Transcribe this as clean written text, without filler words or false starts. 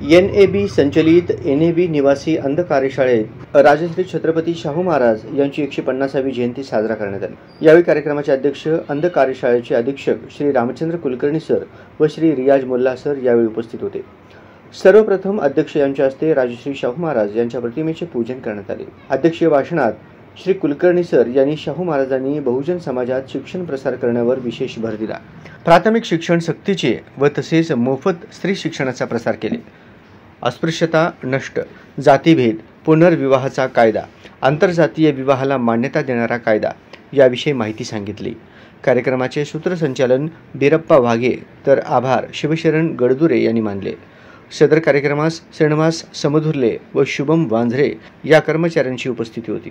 NAB संचलित NAB निवासी अंध कार्यशाळेत राजश्री छत्रपती शाहू महाराज यांची 150वी जयंती साजरा करण्यात आली। यावेळी कार्यक्रमाचे अध्यक्ष अंध कार्यशाळेचे अधीक्षक श्री रामचंद्र कुलकर्णी सर व श्री रियाज मुल्ला सर यावेळी उपस्थित होते। सर्वप्रथम अध्यक्ष यांच्या हस्ते राजश्री शाहू महाराज यांच्या प्रतिमेचे पूजन करण्यात आले। अध्यक्षीय भाषणात श्री कुलकर्णी सर यांनी शाहू महाराजांनी बहुजन समाजात शिक्षण प्रसार करण्यावर विशेष भर दिला। प्राथमिक शिक्षण सक्तीचे व तसेच मोफत स्त्री शिक्षणाचा प्रसार केले। अस्पृश्यता नष्ट, जातीभेद, पुनर्विवाहाचा कायदा, आंतरजातीय विवाहाला मान्यता देणारा कायदा याविषयी माहिती सांगितली। कार्यक्रमाचे सूत्रसंचालन बिरप्पा वाघे तर आभार शिवशरण गडदुरे यांनी मानले। सदर कार्यक्रमास श्रीनिवास समधुर्ले व शुभम वांझरे या कर्मचाऱ्यांची उपस्थिती होती।